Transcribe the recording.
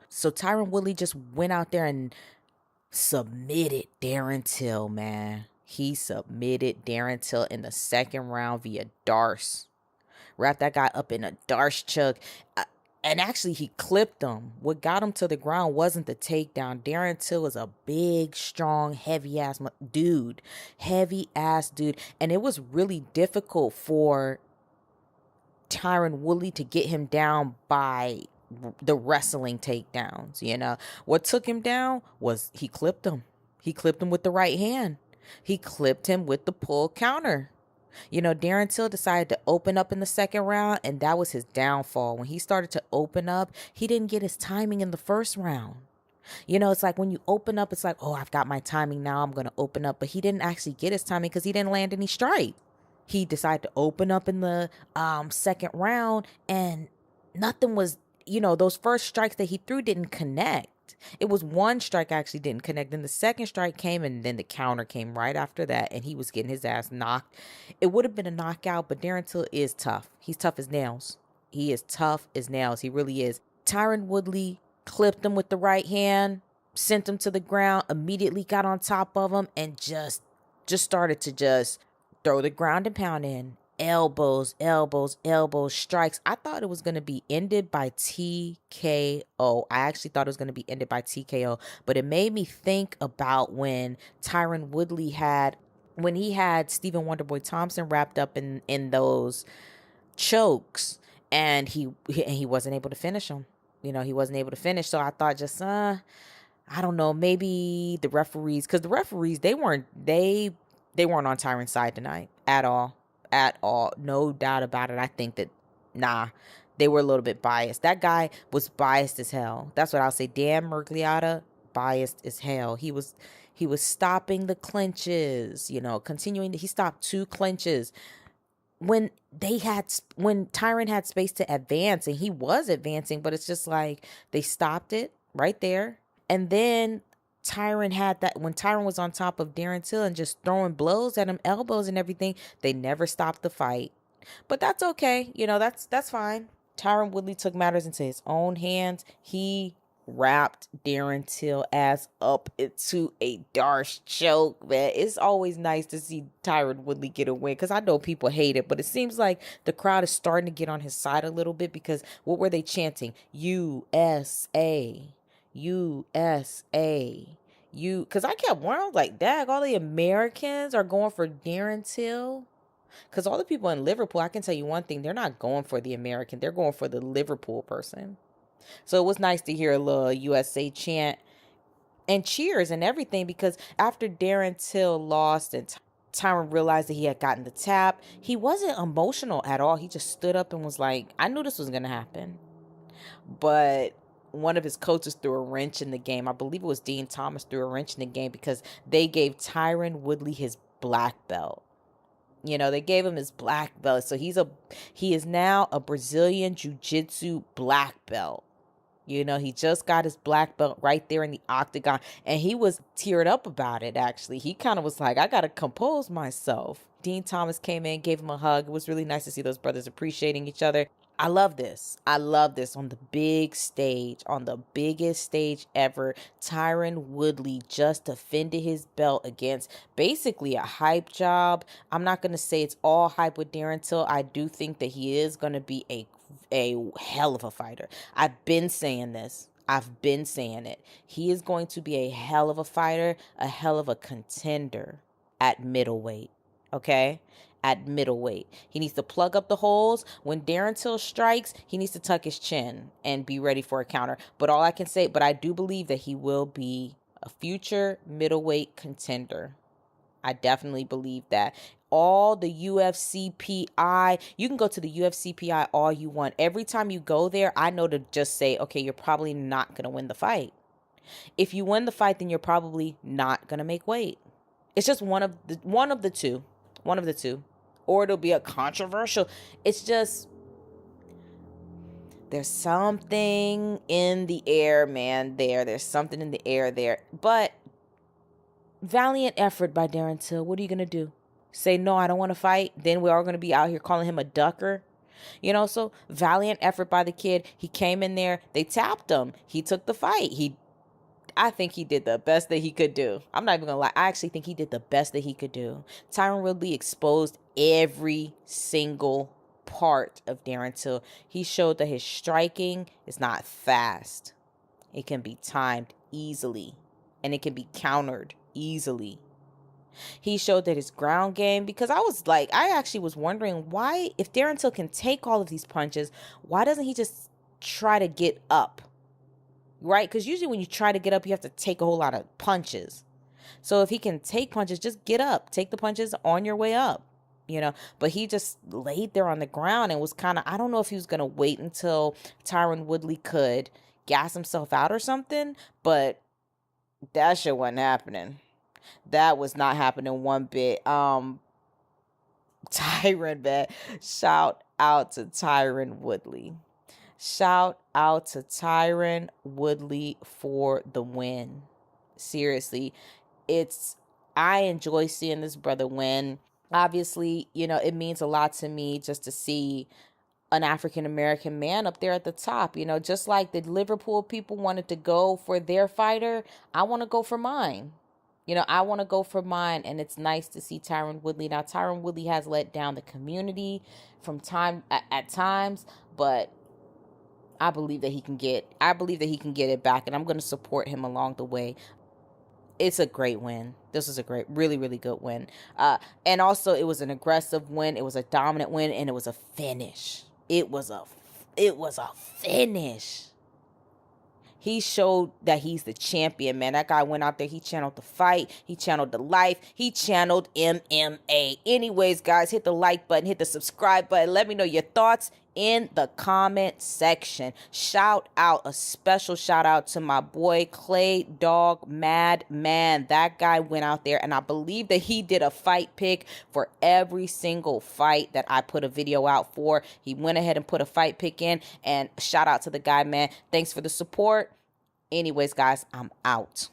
So Tyron Woodley just went out there and submitted Darren Till, man. He submitted Darren Till in the second round via Darce. Wrapped that guy up in a Darce choke. And actually, he clipped him. What got him to the ground wasn't the takedown. Darren Till is a big, strong, heavy-ass dude. Heavy-ass dude. And it was really difficult for Tyron Woodley to get him down by the wrestling takedowns, you know. What took him down was he clipped him. He clipped him with the right hand. He clipped him with the pull counter. You know, Darren Till decided to open up in the second round, and that was his downfall. When he started to open up, he didn't get his timing in the first round. You know, it's like when you open up, it's like, oh, I've got my timing now, I'm going to open up. But he didn't actually get his timing because he didn't land any strike. He decided to open up in the second round, and nothing was, you know, those first strikes that he threw didn't connect. It was one strike actually didn't connect. Then the second strike came, and then the counter came right after that, and he was getting his ass knocked. It would have been a knockout, but Darren Till is tough. He's tough as nails. He is tough as nails. He really is. Tyron Woodley clipped him with the right hand, sent him to the ground, immediately got on top of him, and just started to just throw the ground and pound in. Elbows, elbows, elbows, strikes. I thought it was going to be ended by TKO. I actually thought it was going to be ended by TKO. But it made me think about when Tyron Woodley when he had Stephen Wonderboy Thompson wrapped up in those chokes, and he wasn't able to finish him. You know, he wasn't able to finish. So I thought just, I don't know, maybe the referees, because the referees, they weren't on Tyron's side tonight at all. At all. No doubt about it. I think that, they were a little bit biased. That guy was biased as hell. That's what I'll say. Dan Mergliata, biased as hell. He was stopping the clinches, you know, he stopped 2 clinches. When Tyron had space to advance, and he was advancing, but it's just like they stopped it right there. And then Tyron had that when Tyron was on top of Darren Till and just throwing blows at him, elbows and everything. They never stopped the fight. But that's okay. You know, that's fine. Tyron Woodley took matters into his own hands. He wrapped Darren Till ass up into a Darce choke, man. It's always nice to see Tyron Woodley get a win, because I know people hate it, but it seems like the crowd is starting to get on his side a little bit, because what were they chanting? USA. USA. Because I kept wondering, like, dag, all the Americans are going for Darren Till. Because all the people in Liverpool, I can tell you one thing, they're not going for the American, they're going for the Liverpool person. So it was nice to hear a little USA chant and cheers and everything, because after Darren Till lost and Tyron realized that he had gotten the tap, he wasn't emotional at all. He just stood up and was like, I knew this was going to happen. But one of his coaches threw a wrench in the game. I believe it was Dean Thomas threw a wrench in the game, because they gave Tyron Woodley his black belt. You know, they gave him his black belt. So he is now a Brazilian Jiu-Jitsu black belt. You know, he just got his black belt right there in the octagon, and he was teared up about it, actually. He kind of was like, I got to compose myself. Dean Thomas came in, gave him a hug. It was really nice to see those brothers appreciating each other. I love this. I love this on the big stage, on the biggest stage ever. Tyron Woodley just defended his belt against basically a hype job. I'm not going to say it's all hype with Darren Till. I do think that he is going to be a hell of a fighter. I've been saying this. I've been saying it. He is going to be a hell of a fighter, a hell of a contender at middleweight. Okay? At middleweight. He needs to plug up the holes. When Darren Till strikes, he needs to tuck his chin and be ready for a counter. But I do believe that he will be a future middleweight contender. I definitely believe that. All the UFC PI, you can go to the UFC PI all you want. Every time you go there, I know to just say, okay, you're probably not going to win the fight. If you win the fight, then you're probably not going to make weight. It's just one of the two. One of the two. Or it'll be a controversial. It's just, there's something in the air, man, there. There's something in the air there. But valiant effort by Darren Till. What are you going to do? Say, no, I don't want to fight? Then we're all going to be out here calling him a ducker? You know, so valiant effort by the kid. He came in there, they tapped him. He took the fight. I think he did the best that he could do. I'm not even gonna lie. I actually think he did the best that he could do. Tyron Woodley exposed every single part of Darren Till. He showed that his striking is not fast. It can be timed easily, and it can be countered easily. He showed that his ground game, because I actually was wondering why, if Darren Till can take all of these punches, why doesn't he just try to get up? Right? Because usually when you try to get up, you have to take a whole lot of punches. So if he can take punches, just get up, take the punches on your way up, you know. But he just laid there on the ground and was kind of, I don't know if he was going to wait until Tyron Woodley could gas himself out or something, but that shit wasn't happening. That was not happening one bit. Tyron, man, shout out to Tyron Woodley. Shout out to Tyron Woodley for the win. Seriously, I enjoy seeing this brother win. Obviously, you know, it means a lot to me just to see an African-American man up there at the top. You know, just like the Liverpool people wanted to go for their fighter, I want to go for mine. You know, I want to go for mine, and it's nice to see Tyron Woodley. Now, Tyron Woodley has let down the community from time at times, but I believe that he can get it back, and I'm going to support him along the way. It's a great win. This was a really, really good win. And also it was an aggressive win. It was a dominant win, and it was a finish. It was a finish. He showed that he's the champion, man. That guy went out there. He channeled the fight. He channeled the life. He channeled MMA. Anyways, guys, hit the like button. Hit the subscribe button. Let me know your thoughts in the comment section. A special shout out to my boy Clay Dog Madman. That guy went out there, and I believe that he did a fight pick for every single fight that I put a video out for. He went ahead and put a fight pick in, and shout out to the guy, man. Thanks for the support. Anyways, guys, I'm out.